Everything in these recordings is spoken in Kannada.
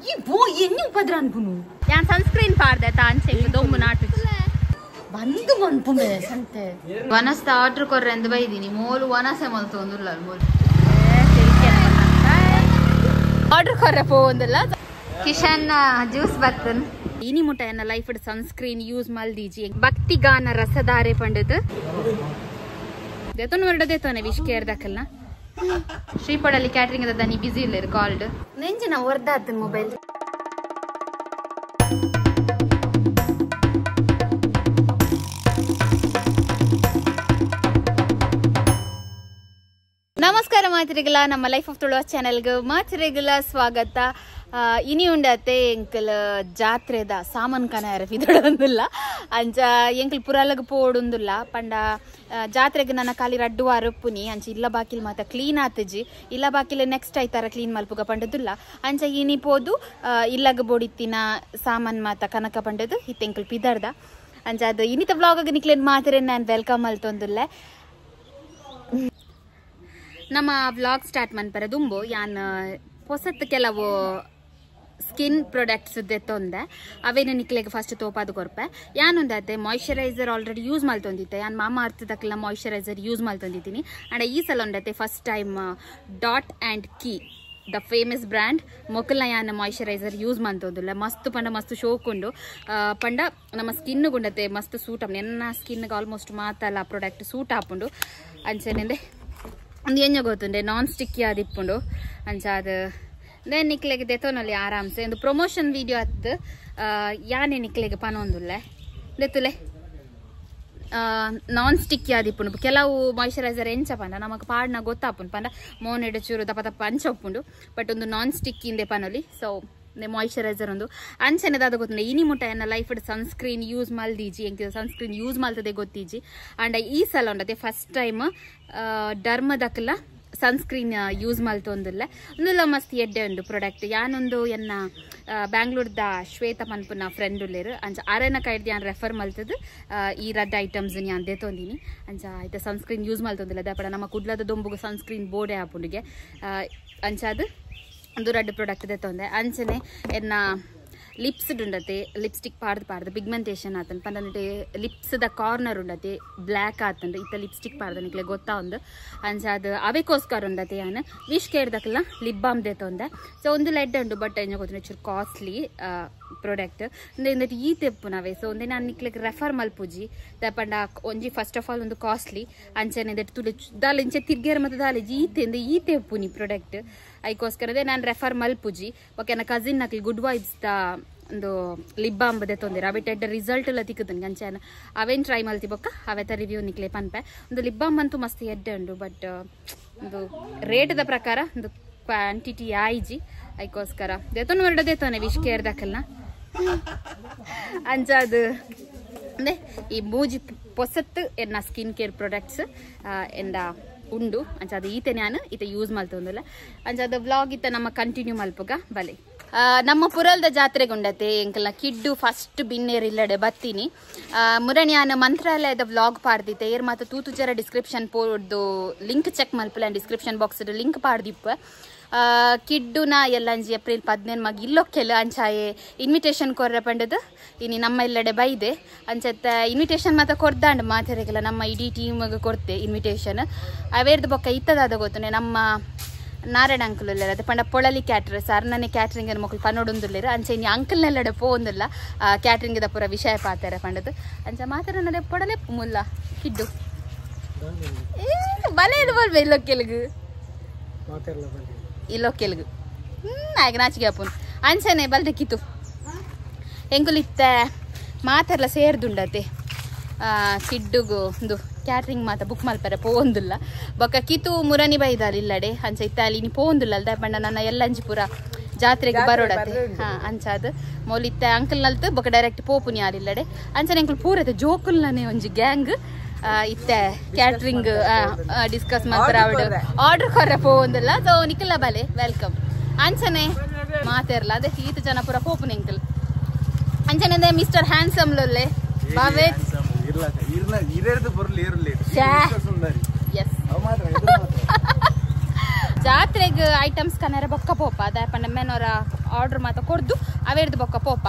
ಈ ಬೋ ಎಣ್ಣೆ ಉಪದ್ರ ಅನ್ಪುನು ಯಾನ್ ಸನ್ಸ್ಕ್ರೀನ್ ಪಾರ್ದೆ ತಾಂಚೆ ದೊಂಬು ನಾಟು ಬಂದು ಮನ್ಪುಮೆ ಸಂತೆ ವನಸ್ತ ಆರ್ಡರ್ ಕೊರ್ರೆ ಎಂದು ಬೈದಿನಿ ಮೋಲು ವನಸೆ ಮಲ್ತು ಒಂದುಲ್ಲ ಮೋಲು ಆರ್ಡರ್ ಕೊರ್ರೆ ಪೋಂದಿಲ್ಲ ಕಿಶನ್ ಜ್ಯೂಸ್ ಬರ್ತನ್ ಇನಿ ಮುಟ ಎನ್ನ ಲೈಫ್ ಸನ್ಸ್ಕ್ರೀನ್ ಯೂಸ್ ಮಲ್ದೀಜಿ ಭಕ್ತಿಗಾನ ರಸಧಾರೆ ಪಂಡದು ದೇತೋನ್ ವರ್ಡ ದೇತೋನೆ ವಿಶ್ ಕೇರ್ದಕಲ್ನ ಶ್ರೀಪಡಲ್ಲಿ ಕ್ಯಾಟ್ರಿಂಗ್ ಅದ ನೀ ಬಿಸಿ ಇಲ್ಲ ಕಾಲ್ಡ್ ನೆಂಜಿನ ಹೊರ್ದಾತನ್ ಮೊಬೈಲ್ ನಮಸ್ಕಾರ ಮಾತ್ರಿಗಳ ನಮ್ಮ ಲೈಫ್ ಆಫ್ ತುಳುವ ಚಾನೆಲ್ಗೆ ಮಾತ್ರಿಗಳ ಸ್ವಾಗತ ಇನಿ ಉಂಡತೆ ಎಂಕಲ್ ಜಾತ್ರೆದ ಸಾಮಾನ್ ಕನ ಎರಫಿದೊಂದಿಲ್ಲ ಅಂಚ ಎಂಕಲ್ ಪುರಲಗ್ ಪೋಡುಂದಿಲ್ಲ ಪಂಡ ಜಾತ್ರೆಗೆ ನನ್ನ ಖಾಲಿ ರಡ್ಡು ಅರಪ್ಪುನಿ ಅಂಚ ಇಲ್ಲ ಬಾಕಿಲ್ ಮಾತ ಕ್ಲೀನ್ ಆತಜಿ ಇಲ್ಲ ಬಾಕಿಲ್ ನೆಕ್ಸ್ಟ್ ಐತಾರ ಕ್ಲೀನ್ ಮಲ್ಪುಗ ಪಂಡದಿಲ್ಲ ಅಂಚ ಇನಿ ಪೋದು ಇಲ್ಲಗ ಬೋಡಿತ್ತಿನ ಸಾಮಾನ್ ಮಾತ ಕನಕ ಪಂಡದು ಹಿತ್ತೆಂಕಲ್ ಪಿದರ್ದ ಅಂಚ ಅದು ಇನಿತ ವ್ಲಾಗ್ ನಿಕ್ಲೇನ್ ಮಾತ್ರೆ ನಾನು ವೆಲ್ಕಮ್ ಅಲ್ತೊಂದಿಲ್ಲ ನಮ್ಮ ವ್ಲಾಗ್ ಸ್ಟಾರ್ಟ್ ಮನ್ಪರೆ ದುಂಬು ಯಾನ್ ಹೊಸತ್ತು ಕೆಲವು ಸ್ಕಿನ್ ಪ್ರಾಡಕ್ಟ್ಸ್ ತೊಂದೆ ಅವೇನು ನಿಕ್ಲೆಗೆ ಫಸ್ಟ್ ತೋಪಾದು ಕೊರ್ಪೆ ಯಾನೊಂದೈತೆ ಮಾಯಿಶ್ಚರೈಸರ್ ಆಲ್ರೆಡಿ ಯೂಸ್ ಮಲ್ತೊಂದಿತ್ತೆ ಯಾನ್ ಮಾಮ ಅರ್ಥದಕ್ಕೆಲ್ಲ ಮಾಯಿಶ್ಚರೈಸರ್ ಯೂಸ್ ಮಲ್ತೊಂದಿದ್ದೀನಿ ಆ್ಯಂಡ್ ಈ ಸಲ ಉಂಡೈತೆ first time dot and key the famous brand ಮೊಕಲ್ನ ಯಾನ್ ಮಾಯಿಶ್ಚರೈಸರ್ ಯೂಸ್ ಮಾಡ್ತೋದಿಲ್ಲ ಮಸ್ತ್ ಪಂಡ ಮಸ್ತ್ ಶೋಕುಂಡು ಪಂಡ ನಮ್ಮ ಸ್ಕಿನ್ ಗುಂಡತೆ ಮಸ್ತ್ ಸೂಟ್ ಆಪುಂಡು ಎನ್ನ ಸ್ಕಿನ್ಗೆ ಆಲ್ಮೋಸ್ಟ್ ಮಾತಲ್ಲ ಪ್ರಾಡಕ್ಟ್ ಸೂಟ್ ಆಪುಂಡು ಅಂಚೆನೆ ಒಂದು ಎಂಜ ಗೊತ್ತುಂಡೆ ನಾನ್ ಸ್ಟಿಕ್ಕಿ ಆದಿಪ್ಪುಂಡು ಅಂಚ ಅದು ದೆನ್ ನಿಕ್ಲೆಗೆ ದೆತೋನಲ್ಲಿ ಆರಾಮ್ಸೆ ಒಂದು ಪ್ರಮೋಷನ್ ವಿಡಿಯೋ ಹತ್ತು ಯಾನೇ ನಿಕ್ಲೆಗೆ ಪನೊಂದುಲ್ಲೆ ದೆತ್ತುಲೆ ನಾನ್ ಸ್ಟಿಕ್ಕಿ ಆದಿಪ್ಪುಂಡು ಕೆಲವು ಮಾಯಿಶ್ಚರೈಸರ್ ಎಂಚ ಪಂಡ ನಮಗೆ ಪಾಡ್ನ ಗೊತ್ತಾಪುಂಡು ಪಂಡ ಮೋನೆಡು ಚೂರು ದಪ್ಪ ದಪ್ಪ ಅಂಚೊಪ್ಪುಂಡು ಬಟ್ ಒಂದು ನಾನ್ ಸ್ಟಿಕ್ಕಿಂದೆ ಪನೊಲಿ ಸೊ ಮಾಯಿಶ್ಚರೈಸರ್ ಒಂದು ಅಂಚೆನೆದಾದ ಗೊತ್ತುಂಡೆ ಇನಿ ಮುಟ್ಟ ಎನ್ನ ಲೈಫ್ ಸನ್ಸ್ಕ್ರೀನ್ ಯೂಸ್ ಮಲ್ದೀಜಿ ಎಂಕ ಸನ್ಸ್ಕ್ರೀನ್ ಯೂಸ್ ಮಲ್ತದೆ ಗೊತ್ತೀಜಿ ಆ್ಯಂಡ್ ಈ ಸಲ ಉಂಡತೆ ಫಸ್ಟ್ ಟೈಮ್ ಡರ್ಮದಕ್ಕೆಲ್ಲ ಸನ್ಸ್ಕ್ರೀನ್ ಯೂಸ್ ಮಲ್ತೊಂದಿಲ್ಲ ಒಂದಿಲ್ಲ ಮಸ್ತ್ ಎಡ್ಡೆ ಉಂಡು ಪ್ರಾಡಕ್ಟ್ ಯಾನೊಂದು ಎನ್ನ ಬ್ಯಾಂಗ್ಳೂರ್ದ ಶ್ವೇತ ಪನ್ಪುನ ಫ್ರೆಂಡ್ ಉಲ್ಲೇರು ಅಂಚ ಅರೆನ ಕೈಡ್ದು ಯಾನ್ ರೆಫರ್ ಮಲ್ತದ್ದು ಈ ರಡ್ಡ ಐಟಮ್ಸ್ ಯಾನ್ ದೇತೊಂದಿನಿ ಅಂಚ ಆಯ್ತು ಸನ್ಸ್ಕ್ರೀನ್ ಯೂಸ್ ಮಲ್ತೊಂದಿಲ್ಲ ದಪಡ ನಮ್ಮ ಕುಡ್ಲದ ದೊಂಬುಗು ಸನ್ಸ್ಕ್ರೀನ್ ಬೋರ್ಡೇ ಆಪುಂಡಿಗೆ ಅಂಚ ಅದು ಒಂದು ರಡ್ಡು ಪ್ರಾಡಕ್ಟ್ ದೇತೊಂದೆ ಅಂಚನೆ ಎನ್ನ ಲಿಪ್ಸ್ ಉಂಡತೆ ಲಿಪ್ಸ್ಟಿಕ್ ಪಾಡ್ದು ಪಿಗ್ಮೆಂಟೇಷನ್ ಆತನ್ ಪಂಡ ಲಿಪ್ಸ್ದ ಕಾರ್ನರ್ ಉಂಡತೆ ಬ್ಲ್ಯಾಕ್ ಆತಂಡು ಇತ್ತ ಲಿಪ್ಸ್ಟಿಕ್ ಪಾಡ್ದ ನಿಕ್ಲೆ ಗೊತ್ತಾ ಒಂದು ಅಂಚ ಅದು ಅವೆಗೋಸ್ಕರ ಉಂಡತೆ ಯಾನು ವಿಶ್ ಕೇರ್ದಕ್ಕೆಲ್ಲ ಲಿಪ್ ಬಾಮ್ ದೇತೊಂದೆ ಸೊ ಒಂದು ಲೆಡ್ ಉಂಡು ಬಟ್ ಏನು ಗೊತ್ತಿನ ಚೂರು ಕಾಸ್ಟ್ಲಿ ಪ್ರಾಡಕ್ಟ್ ಒಂದೇಂದಟ್ಟು ಈ ತೆಪ್ಪು ನಾವೇ ಸೊ ಒಂದೇ ನಾನು ನಿಕ್ಲೆಗೆ ರೆಫರ್ ಮಲ್ಪುಜಿ ತಪಂಡ ಒಂಜಿ ಫಸ್ಟ್ ಆಫ್ ಆಲ್ ಒಂದು ಕಾಸ್ಟ್ಲಿ ಅಂಚೆನೆ ತುಳಿ ದಾಲ್ ಇಂಚೆ ತಿರ್ಗೇರ ಮತ್ತು ದಾಲೇಜ್ ಈ ತೆಪ್ಪು ನೀ ಪ್ರಾಡಕ್ಟ್ ಅದಕ್ಕೋಸ್ಕರದೇ ನಾನು ರೆಫರ್ ಮಲ್ಪುಜಿ ಓಕೆ ನನ್ನ ಕಸಿನ್ ನಕ್ಲಿ ಗುಡ್ ವೈಬ್ಸ್ದ ಒಂದು ಲಿಪ್ ಬಾಮ್ ತೊಂದಿರ ಅವೆ ಟೆಡ್ ರಿಸಲ್ಟ್ ಎಲ್ಲ ತಿಕ್ಕದನ್ ಅಂಚೆನ ಅವೇನು ಟ್ರೈ ಮಲ್ತಿ ಬೊಕ್ಕ ಅವೆತ ರಿವ್ಯೂ ನಿಕ್ಲೆ ಪನ್ಪೆ ಒಂದು ಲಿಪ್ ಬಾಮ್ ಅಂತೂ ಮಸ್ತ್ ಎಡ್ಡೆ ಉಂಡು ಬಟ್ ಒಂದು ರೇಟ್ದ ಪ್ರಕಾರ ಒಂದು ಕ್ವಾಂಟಿಟಿ ಆಯ್ಜಿ ಅದಕ್ಕೋಸ್ಕರ ದೇತೊಂದು ಹೊರಡ ದೇತೋನೆ ವಿಶ್ ಕೇರ್ದಕ್ಕಲ್ನ ಅಂಚ ಅದು ಅಂದರೆ ಈ ಮೂಜಿ ಪೊಸತ್ತು ಎನ್ನ ಸ್ಕಿನ್ ಕೇರ್ ಪ್ರಾಡಕ್ಟ್ಸ್ ಎಂದ ಉಂಡು ಅಂಚ ಅದು ಈತೆ ನಾನು ಈತ ಯೂಸ್ ಮಲ್ತೊಂದಿಲ್ಲ ಅಂಚ ಅದು ವ್ಲಾಗ್ ಇತ್ತ ನಮ್ಮ ಕಂಟಿನ್ಯೂ ಮಲ್ಪಗ ಬಲೆ ನಮ್ಮ ಪುರಲ್ದ ಜಾತ್ರೆಗೆ ಉಂಡತೆ ಎಂಕಲ್ನ ಕಿಡ್ಡು ಫಸ್ಟ್ ಬಿನ್ನೇರ್ ಇಲ್ಲಡೆ ಬತ್ತೀನಿ ಮುರಣಿ ಮಂತ್ರಾಲಯದ ವ್ಲಾಗ್ ಪಾಡ್ದಿತ್ತೆ ಏರ್ ಮಾತ್ರ ತೂತುಜರ ಡಿಸ್ಕ್ರಿಪ್ಷನ್ ಪೋಡ್ದು ಲಿಂಕ್ ಚೆಕ್ ಮಲ್ಪಲ ಡಿಸ್ಕ್ರಿಪ್ಷನ್ ಬಾಕ್ಸ್ ಲಿಂಕ್ ಪಾಡ್ದಿಪ್ಪ ಕಿಡ್ಡುನ ಎಲ್ಲಂಜಿ ಏಪ್ರಿಲ್ 17 ಮಗ ಇಲ್ಲೊಕ್ಕೆಲ್ಲ ಅಂಚಾಯೆ ಇನ್ವಿಟೇಷನ್ ಕೊರ್ರೆ ಪಂಡದು ಇನ್ನು ನಮ್ಮ ಇಲ್ಲಡೆ ಬೈದೆ ಅಂಚತ್ತ ಇನ್ವಿಟೇಷನ್ ಮಾತ್ರ ಕೊರ್ದಾಂಡು ಮಾತಾರೆಗೆಲ್ಲ ನಮ್ಮ ಇಡೀ ಟೀಮ್ಗೆ ಕೊಡ್ತೆ ಇನ್ವಿಟೇಷನ್ ಅವೇರ್ದು ಬೊಕ್ಕ ಇತ್ತದಾದ ಗೊತ್ತುನೆ ನಮ್ಮ ನಾರಾಯಣ ಅಂಕಲ್ ಉಲ್ಲೇರ ಅದೇ ಪಂಡ ಪೊಳಲಿ ಕ್ಯಾಟ್ರಸ್ ಅರ್ನನೆ ಕ್ಯಾಟ್ರಿಂಗ್ ಅನ್ನು ಮಕ್ಕಳು ಪನ್ನೊಡೊಂದುಲ್ಲೇರು ಅಂಚೆ ಇನ್ನು ಅಂಕಲ್ನೆಲ್ಲಡೆ ಪೋಂದಿಲ್ಲ ಕ್ಯಾಟ್ರಿಂಗ್ದ ಪೂರ ವಿಷಯ ಪಾತಾರೆ ಪಂಡದು ಅಂಚ ಮಾತಾಡ ಪೊಡಲೆ ಮುಲ್ಲ ಕಿಡ್ಡು ಬಲೆ ಬರ್ಬೇ ಇಲ್ಲೊಕ್ಕೆಲ್ಗು ಇಲ್ಲೊಕ್ಕೆಲ್ಗು ಆಗ ನಾಚಿಗೆ ಅಪ್ಪನು ಅಂಚನೆ ಬಲ್ದಕ್ಕಿತ್ತು ಹೆಂಗುಲಿತ್ತ ಮಾತೆಲ್ಲ ಸೇರ್ದುಂಡತೆ ಕಿಡ್ಡುಗು ಒಂದು ಕ್ಯಾಟ್ರಿಂಗ್ ಮಾತ ಬುಕ್ ಮಲ್ಪರೆ ಪೋಂದಿಲ್ಲ ಬೊಕ್ಕ ಕಿತು ಮುರನಿ ಬೈದಾಲ ಇಲ್ಲಡೆ ಅಂಚ ಇತ್ತ ಅಲ್ಲಿ ನೀ ಪೋಂದಿಲ್ಲ ಅಲ್ದ ಪಂಡ ನನ್ನ ಎಲ್ಲಂಜಿ ಪೂರ ಜಾತ್ರೆಗೆ ಬರೋಡತೆ ಅಂಚ ಅದು ಮೌಲಿತ್ತ ಅಂಕಲ್ ನಲ್ತು ಬೊಕ್ಕ ಡೈರೆಕ್ಟ್ ಪೋಪುನಿ ಆಲಿಲ್ಲಡೆ ಅಂಚನೆ ಅಂಕಲ್ ಪೂರತೆ ಜೋಕುಲ್ನೇ ಒಂಜಿ ಗ್ಯಾಂಗ್ ಇತ್ತೆ ಕ್ಯಾಟ್ರಿಂಗ್ ಡಿಸ್ಕಸ್ ಮಾಡ್ತಾರೆ ಅವಳು ಆರ್ಡರ್ ಕೊರ್ರೆ ಪೋಂದಿಲ್ಲ ಸೊ ನಿಖಿಲ ಬಲೆ ವೆಲ್ಕಮ್ ಅಂಚನೆ ಮಾತಾರಲ್ಲ ಅದೇ ಈತ ಜನ ಪೂರ ಪೋಪುನಿ ಅಂಕಲ್ ಅಂಚನೆ ಮಿಸ್ಟರ್ ಹ್ಯಾಂಡ್ಸಮ್ ಲೊಲ್ಲೆ ಬಾವೇ ಜಾತ್ರೆಗೆ ಐಟಮ್ಸ್ ಕನ್ನಡ ಬೊಕ್ಕ ಪೋಪ ಅದಾಯಪಂಡ ಮೇನೋರ ಆರ್ಡರ್ ಮಾತ ಕೊಡ್ದು ಅವೇರ್ದು ಬೊಕ್ಕ ಪೋಪ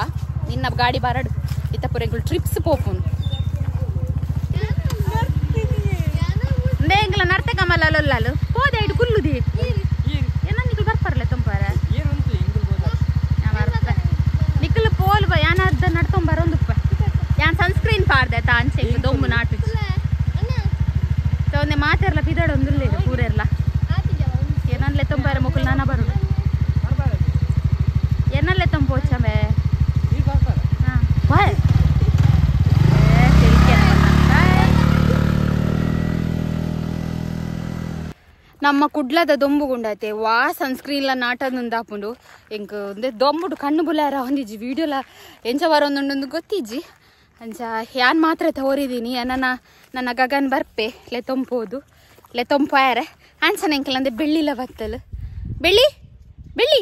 ನಿನ್ನ ಗಾಡಿ ಬರಡು ಇತ್ತ ಪುರೆಗಳು ಟ್ರಿಪ್ಸ್ ಪೋಪುನು ಎಂಗ್ಲ ನರ್ತೆ ಕಮಲ ಲೊಲ್ಲಾಲು ಹೋದೆ ಇಡು ಕುಲ್ಲುದಿ ಏನ ನಿಕ್ಲು ಬರ್ಪಾರಲ್ಲ ತುಂಪಾರ ನಿಕ್ಲು ಪೋಲ್ ಬ ಯಾನ ಅದ ನಡ್ತೊಂಬರೊಂದುಪ್ಪ ಯಾನ್ ಸನ್ಸ್ಕ್ರೀನ್ ಪಾರ್ದೆ ತಾ ಅಂಚೆ ದೊಂಬು ನಾಟು ಒಂದೇ ಮಾತೆರ್ಲ ಪಿದಾಡೊಂದುಲ್ಲ ಇದು ಪೂರೆರ್ಲ ಏನಲ್ಲೇ ತುಂಪಾರ ಮುಕ್ಕಲು ನಾನ ಬರುದು ಏನಲ್ಲೇ ತುಂಬೋಚಮೆ ನಮ್ಮ ಕುಡ್ಲದ ದೊಂಬು ಗುಂಡತೆ ವಾ ಸನ್ಸ್ಕ್ರೀನ್ಲ ನಾಟದೊಂದಾಪುಂಡು ಎಂಕ್ ಒಂದೇ ದೊಂಬುಡು ಕಣ್ಣು ಬುಲಾರ ಹೊಂದಿಜ್ಜಿ ವಿಡಿಯೋಲ ಎಂಚ ಬರೋಂದೊಂದೊಂದು ಗೊತ್ತಿಜ್ಜಿ ಅಂಚ ಯಾನ್ ಮಾತ್ರ ತೋರಿದೀನಿ ನನ್ನ ಗಗನ್ ಬರ್ಪೆ ಲೆ ತೊಂಪೋದು ಲೆ ತೊಂಪಾಯರೆ ಆನ್ಸನ್ ಎಂಕಲ್ ಅಂದ್ರೆ ಬೆಳ್ಳಿಲ ಬತ್ತಲು ಬೆಳ್ಳಿ ಬೆಳ್ಳಿ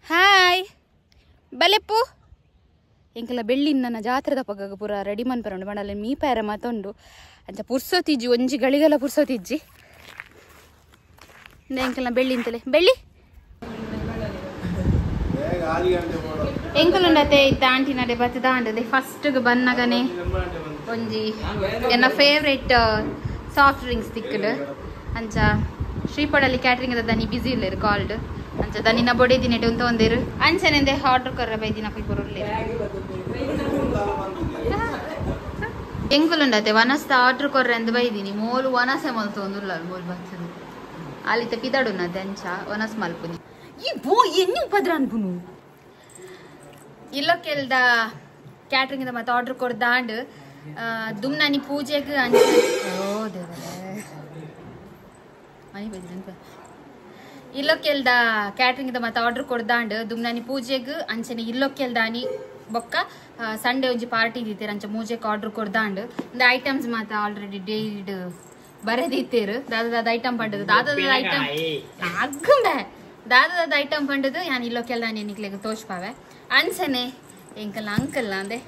ಹಾಯ್ ಬಲೆಪ್ಪು ಎಂಕಲ ಬೆಳ್ಳಿ ನನ್ನ ಜಾತ್ರೆದ ಪಗ್ಗಗ ಪೂರ ರೆಡಿ ಮನ್ಪರಂಡು ಮಾಡಲ್ಲ ಮೀಪಾಯರ ಮಾತೊಂಡು ಅಂಚ ಪುರ್ಸೋತಿಜ್ಜಿ ಒಂಜಿ ಗಳಿಗೆಲ್ಲ ಪುರ್ಸೋತಿಜ್ಜಿ ಎಂಕಲ್ನ ಬೆಳ್ಳಿ ಅಂತಲೇ ಬೆಳ್ಳಿ ಎಂಕಲುಂಡತೆ ಇತ್ತ ಆಂಟಿ ನಡೆ ಬತ್ತದ ಅಂಡದೆ ಫಸ್ಟ್ಗೆ ಬನ್ನಗನೆ ಒಂಜಿ ಎನ್ನ ಫೇವ್ರೇಟ್ ಸಾಫ್ಟ್ ಡ್ರಿಂಕ್ಸ್ ತಿಕ್ಕಡು ಅಂಚ ಶ್ರೀಪಡಲ್ಲಿ ಕ್ಯಾಟ್ರಿಂಗ್ ಅದ ದನಿ ಬಿಸಿ ಇಲ್ಲೇರು ಕಾಲ್ಡ್ ಅಂಚ ದನಿನ ಬೊಡೆ ದಿನೆಟ್ ಅಂತ ಒಂದೇರು ಅಂಚನೆಂದೆ ಆರ್ಡರ್ ಕೊರ್ರ ಬೈದಿನ ಪೈ ಬರೋಲ್ಲ ಎಂಕಲುಂಡತೆ ವನಸ್ತ ಆರ್ಡರ್ ಕೊರ್ರೆ ಅಂದ್ ಬೈದಿನಿ ಮೋಲು ವನಸೆ ಮಲ್ತು ಒಂದುಲ್ಲ ಮೋಲ್ ಬರ್ತದೆ ಆಲಿತ ಪಿದಾಡುನ ದಂಚ ವನಸ್ ಮಲ್ಪುನಿ ಈ ಬೋ ಎನ್ನು ಪದ್ರ ಅನ್ಪುನು ಇಲ್ಲೋ ಕೆಲ್ದ ಕ್ಯಾಟ್ರಿಂಗ್ ಇಂದ ಮತ್ತೆ ಆರ್ಡರ್ ಕೊಡ್ದಾಂಡ್ ದುಮ್ನಾನಿ ಪೂಜೆಗೆ ಅಂಚೆ ಇಲ್ಲೋ ಕೆಲ್ದ ಕ್ಯಾಟ್ರಿಂಗ್ ಇಂದ ಮತ್ತೆ ಆರ್ಡರ್ ಕೊಡ್ದಾಂಡ್ ದುಮ್ನಾನಿ ಪೂಜೆಗೆ ಅಂಚನೆ ಇಲ್ಲೋ ಕೆಲ್ದಾನಿ ಬೊಕ್ಕ ಸಂಡೇ ಒಂಜಿ ಪಾರ್ಟಿ ದೀತೇರು ಅಂಚ ಮೂಜೆಗೆ ಆರ್ಡರ್ ಕೊಡ್ದಾಂಡ್ ಒಂದು ಐಟಮ್ಸ್ ಮಾತ ಆಲ್ರೆಡಿ ಡೇಡ್ ಬರೆದಿತ್ತೇರು ದಾದದ ಐಟಮ್ ಪಂಡದು ದಾದದ ಐಟಮ್ ಅಗ್ಗಂಬೆ ದಾದದ ಐಟಮ್ ಪಂಡದು ಯಾನ್ ಇಲ್ಲೋ ಕೆಲ್ದಾನಿ ನಿಕ್ಲೆಗೆ ತೋಚ್ಪಾವೆ ಅಂಚನೆ ಎಂಕಲ್ ಅಂಕಲ್ ಅಂದೆ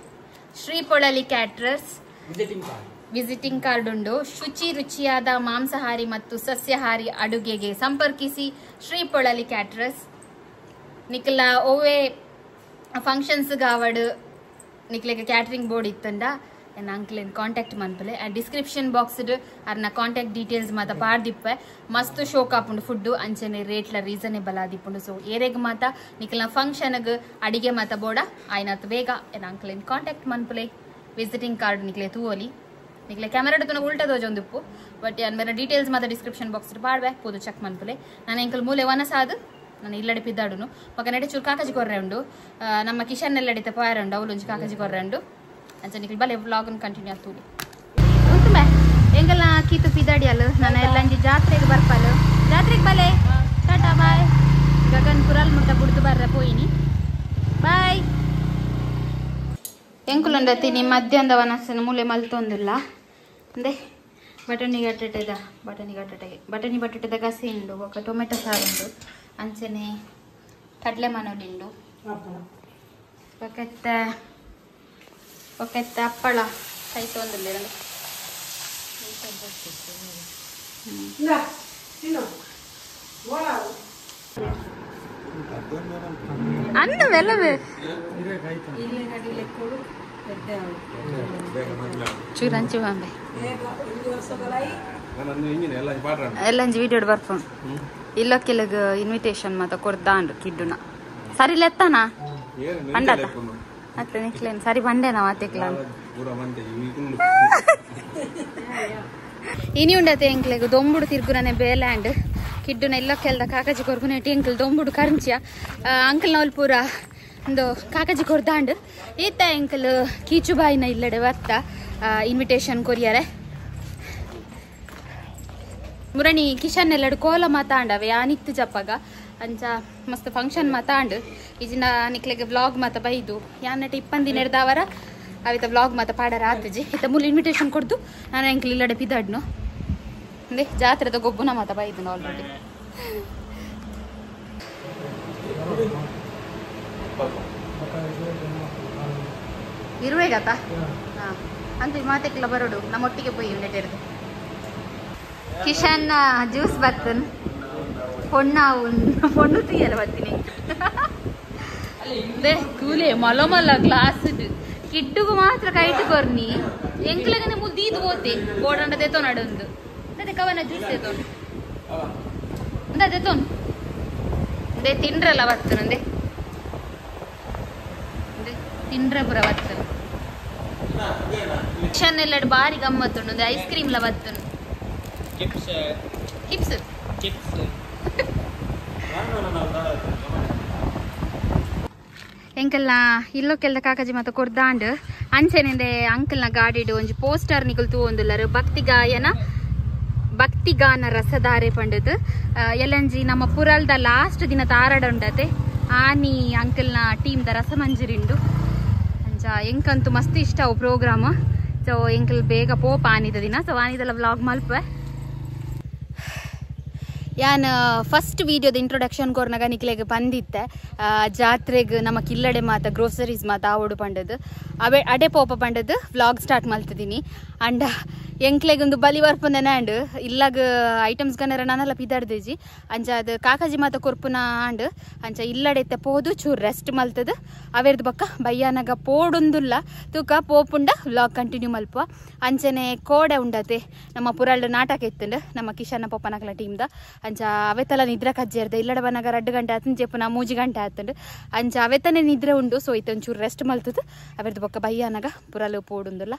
ಶ್ರೀಪೊಳಲಿ ಕ್ಯಾಟ್ರರ್ಸ್ ವಿಸಿಟಿಂಗ್ ಕಾರ್ಡ್ ಉಂಡು ಶುಚಿ ರುಚಿಯಾದ ಮಾಂಸಾಹಾರಿ ಮತ್ತು ಸಸ್ಯಾಹಾರಿ ಅಡುಗೆಗೆ ಸಂಪರ್ಕಿಸಿ ಶ್ರೀಪೊಳಲಿ ಕ್ಯಾಟ್ರರ್ಸ್ ನಿಕ್ಲ ಓವೇ ಫಂಕ್ಷನ್ಸ್ ಗಾವಡ್ ನಿಕ್ಲೆಗೆ ಕ್ಯಾಟ್ರಿಂಗ್ ಬೋರ್ಡ್ ಇತ್ತಂಡ ಎನ್ನ ಅಂಕ್ಲೇನ್ ಕಾಂಟ್ಯಾಕ್ಟ್ ಮನ್ಪಲೆ ಡಿಸ್ಕ್ರಿಪ್ಷನ್ ಬಾಕ್ಸ್ ಅರ್ನ ಕಾಂಟ್ಯಾಕ್ಟ್ ಡೀಟೇಲ್ಸ್ ಮಾತ ಪಾಡ್ದಿಪ್ಪೆ ಮಸ್ತ್ ಶೋಕ್ ಆಪುಂಡು ಫುಡ್ ಅಂಚನೆ ರೇಟ್ಲ ರೀಸನೇಬಲ್ ಆದಿಪ್ಪುಂಡು ಸೊ ಏರೆಗ್ ಮಾತ ನಿಕ್ಲ ಫಂಕ್ಷನ್ಗ್ ಅಡಿಗೆ ಮಾತ ಬೋಡ ಆಯ್ನತ್ ಬೇಗ ಎನ್ನ ಅಂಕ್ಲೇನ್ ಕಾಂಟ್ಯಾಕ್ಟ್ ಮನ್ಪಲೆ ವಿಸಿಟಿಂಗ್ ಕಾರ್ಡ್ ನಿಕ್ಲೆ ತೂವಲಿ ನಿಕ್ಲೆ ಕ್ಯಾಮೆರಾ ತುನ ಉಲ್ಟಾ ದೋಜೊಂದುಪ್ಪು ಬಟ್ ಯಾನ್ ಮೇರೆ ಡೀಟೇಲ್ಸ್ ಮಾತ ಡಿಸ್ಕ್ರಿಪ್ಷನ್ ಬಾಕ್ಸ್ ಪಾಡ್ಬೆ ಪೋದು ಚೆಕ್ ಮನ್ಪಲೆ ನಾನು ಎಂಕಲ್ ಮೂಲೆ ವನಸಾದ್ ನಾನು ಇಲ್ಲಡೆ ಪಿದ್ದಾಡುನು ಪಕ್ಕ ನಡೆ ಚೂರು ಕಾಕಜಿ ಕೊರ್ರೆ ಉಂಡು ನಮ್ಮ ಕಿಶನ್ ಎಲ್ಲಡಿತ ಪಾಯರ ಉಂಡು ಅವಳೊಂಜಿ ಕಾಕಜಿ ಕೊರ್ರೆ ಉಂಡು ಅಂಚ ನಿಕ್ಲಿ ಬಲೆ ವ್ಲಾಗ್ ಕಂಟಿನ್ಯೂ ಆಗ್ತದೆ ಉಂಟು ಬೇ ಎಂಗಲ್ಲ ಕೀತು ಪಿದಾಡಿಯಲು ನಾನು ಎಲ್ಲಂಜಿ ಜಾತ್ರೆಗೆ ಬರ್ಪಲು ಜಾತ್ರೆಗೆ ಬಲೆ ಟಾಟಾ ಬಾಯ್ ಗಗನ್ ಪುರಲ್ ಮುಟ್ಟ ಬುಡ್ದು ಬರ್ರೆ ಪೋಯಿನಿ ಬಾಯ್ ಎಂಕುಲುಂಡತಿ ನಿಮ್ಮ ಮಧ್ಯಾಹ್ನದ ವನಸ್ಸನ್ನು ಮೂಲೆ ಮಲ್ತೊಂದಿಲ್ಲ ಅಂದೆ ಬಟಣಿ ಬಟಾಟೆಗೆ ಗಸಿ ಉಂಡು ఒక ಟೊಮೆಟೊ ಸಾರು ಉಂಡು ಅಂಚನೆ ಕಡಲೆ ಮನೋಡಿ ಉಂಡು ಒಕ್ಕತ್ತ ಹಪ್ಪಳ ಕೈತೊಂದಿಲ್ಲ ಅಂದು ವೆಲ್ಲವೇ ಚೂರಂಚು ಬಾಂಬೆ ಎಲ್ಲಂಜಿ ವಿಡಿಯೋ ಬರ್ಪುಂಡು ಇಲ್ಲೊಕ್ಕೆಲಗ ಇನ್ವಿಟೇಷನ್ ಮಾತ ಕೊಡ್ದಾಂಡು ಕಿಡ್ಡುನ ಸರಿ ಲೆತ್ತಾನ ಪಂಡತ ಮತ್ತೆ ನಿಕ್ಲೇನ್ ಸರಿ ಬಂಡೆನ ಮಾತೆಕ್ಲ ಇನಿ ಉಂಡತೆ ಎಂಕ್ಲೆಗ್ ದೊಂಬುಡು ತಿರ್ಗುರನೆ ಬೇಲ್ಯಾಂಡ್ ಕಿಡ್ಡುನ ಇಲ್ಲೊಕ್ಕೆಲ್ದ ಕಾಕಜಿ ಕೊರ್ಗುನೆಟಿ ಎಂಕಲ್ ದೊಂಬುಡು ಕರಂಚಿಯ ಅಂಕಲ್ ನವಲ್ ಪೂರ ಒಂದು ಕಾಕಜಿ ಕೊರ್ದಾಂಡ್ ಈತ ಎಂಕಲ್ ಕೀಚುಬಾಯಿನ ಇಲ್ಲಡೆ ಬರ್ತ ಇನ್ವಿಟೇಷನ್ ಕೊರಿಯರೆ ಮುರಣಿ ಕಿಶನ್ ಎಲ್ಲಡು ಕೋಲ ಮಾತಾಂಡವೆ ಯಾನಿತ್ತು ಜಪ್ಪಗ ಅಂಚ ಮಸ್ತ್ ಫಂಕ್ಷನ್ ಮಾತಾಂಡ್ ಇಜಿನ ನಿಕ್ಲೆಗೆ ವ್ಲಾಗ್ ಮಾತ ಬೈದು ಯಾನಟ ಇಪ್ಪಂದಿನ ಹಿಡ್ದವರ ಅವಿತ ವ್ಲಾಗ್ ಮಾತ ಪಾಡರ ಆತಜಿ ಇತ್ತ ಮೂಲ ಇನ್ವಿಟೇಷನ್ ಕೊಡ್ದು ನಾನು ಎಂಕ್ಲಿ ಇಲ್ಲಡೆ ಪಿದಾಡ್ನು ಅಂದೆ ಜಾತ್ರೆದ ಗೊಬ್ಬುನ ಮಾತ ಬೈದು ಆಲ್ರೆಡಿ ಇರುವೇಗತ್ತ ಹಾಂ ಅಂತ ಮಾತೆಕ್ಲ ಬರೋಡು ನಮ್ಮೊಟ್ಟಿಗೆ ಪೋಯಿ ನೆಟ್ಟಿರ್ದು ಕಿಶನ್ ಜ್ಯೂಸ್ ಬರ್ತನ್ பொண்ணு தீயல பத்தினி ಕೂಲೆ ಮಲ ಮಲ ಗ್ಲಾಸ್ ಕಿಟ್ಟುಗು ಮಾತ್ರ ಕೈಟ್ ಕೊರ್ನಿ ಎಂಕ್ಲಗನೆ ಮುದ್ದೀದು ಹೋತೆ ಗೋಡಂಡ ತೆತೋ ನಡೊಂದು ಅದೇ ಕವನ ಜ್ಯೂಸ್ ತೆತೋನು ಅಂದ ತೆತೋನು ಅಂದೆ ತಿಂಡ್ರಲ್ಲ ಬರ್ತನು ಅಂದೆ ತಿಂಡ್ರ ಪುರ ಬರ್ತನು ಮಿಷನ್ ಎಲ್ಲ ಬಾರಿ ಗಮ್ಮತ್ತುಂಡು ಅಂದೆ ಐಸ್ ಕ್ರೀಮ್ ಲ ಬರ್ತನು ಚಿಪ್ಸ್ ಎಂಕಲ್ನ ಇಲ್ಲೊಕ್ಕೆಲ್ಲ ಕಾಕಾಜಿ ಮಾತ ಕೊರ್ದಾಂಡ್ ಅಂಚೆನಿಂದೆ ಅಂಕಲ್ನ ಗಾಡಿಡು ಒಂಜಿ ಪೋಸ್ಟರ್ ನಿಕಲ್ ತೂವೊಂದುಲ್ಲರು ಭಕ್ತಿಗಾನ ರಸಧಾರೆ ಪಂಡದು ಎಲ್ಲಂಜಿ ನಮ್ಮ ಪುರಲ್ದ ಲಾಸ್ಟ್ ದಿನ ತಾರಾಡ ಉಂಡತೆ ಆನಿ ಅಂಕಲ್ನ ಟೀಮ್ದ ರಸಮಂಜರಿಂಡು ಅಂಚ ಎಂಕಂತೂ ಮಸ್ತ್ ಇಷ್ಟ ಅವು ಪ್ರೋಗ್ರಾಮ್ ಸೊ ಎಂಕಲ್ ಬೇಗ ಪೋಪ ಆನಿದ ದಿನ ಸೊ ಆನಿದೆಲ್ಲ ವ್ಲಾಗ್ ಮಲ್ಪೆ ಯಾನ್ ಫಸ್ಟ್ ವಿಡಿಯೋದ ಇಂಟ್ರೊಡಕ್ಷನ್ ಕೊರ್ನಾಗ ನಿಕ್ಲೆಗೆ ಬಂದಿತ್ತೆ ಜಾತ್ರೆಗೆ ನಮ್ಮ ಕಿಲ್ಲಡೆ ಮಾತ ಗ್ರೋಸರೀಸ್ ಮಾತ ಆವಡು ಪಂಡದು ಅಡೆ ಪೋಪ ಪಂಡದು ವ್ಲಾಗ್ ಸ್ಟಾರ್ಟ್ ಮಾಡ್ತಿದ್ದೀನಿ ಅಂಡ್ ಎಂಕ್ಲೆಗೆ ಒಂದು ಬಲಿ ಬರ್ಪಂದನ ಅಂಡ್ ಇಲ್ಲಾಗ ಐಟಮ್ಸ್ ಗನರ ನಾನೆಲ್ಲ ಪಿದಾಡ್ದೇಜಿ ಅಂಚ ಅದು ಕಾಕಾಜಿ ಮಾತ ಕೊರ್ಪುನ ಅಂಡ್ ಅಂಚ ಇಲ್ಲಡೆತ್ತೆ ಪೋದು ಚೂರು ರೆಸ್ಟ್ ಮಲ್ತದ ಅವೆರ್ದು ಬಕ್ಕ ಬಯ್ಯಾನಾಗ ಪೋಡೊಂದುಲ್ಲ ತೂಕ ಪೋಪುಂಡ ವ್ಲಾಗ್ ಕಂಟಿನ್ಯೂ ಮಲ್ಪ ಅಂಚನೆ ಕೋಡೆ ಉಂಡತೆ ನಮ್ಮ ಪುರಾಳ್ದ ನಾಟಕ ಇತ್ತಂಡು ನಮ್ಮ ಕಿಶನ್ನ ಪಪ್ಪನಕಲ ಟೀಮ್ದ ಅಂಚ ಅವೆತ್ತಲ್ಲ ನಿದ್ರೆ ಕಜ್ಜೇರ್ದೆ ಇಲ್ಲಡ ಬನ್ನಾಗ 2 ಗಂಟೆ ಆತಂದು ಜೆಪ್ಪುನ 3 ಗಂಟೆ ಆತಂಡು ಅಂಚ ಅವೆತ್ತನೆ ನಿದ್ರೆ ಉಂಡು ಸೊ ಇತ್ತೊಂಚೂರು ರೆಸ್ಟ್ ಮಲ್ತದ ಅವೆರ್ದು ಬೊಕ್ಕ ಬಯ್ಯಾನಾಗ ಪುರಾಲು ಪೋಡುಂದುಲ್ಲ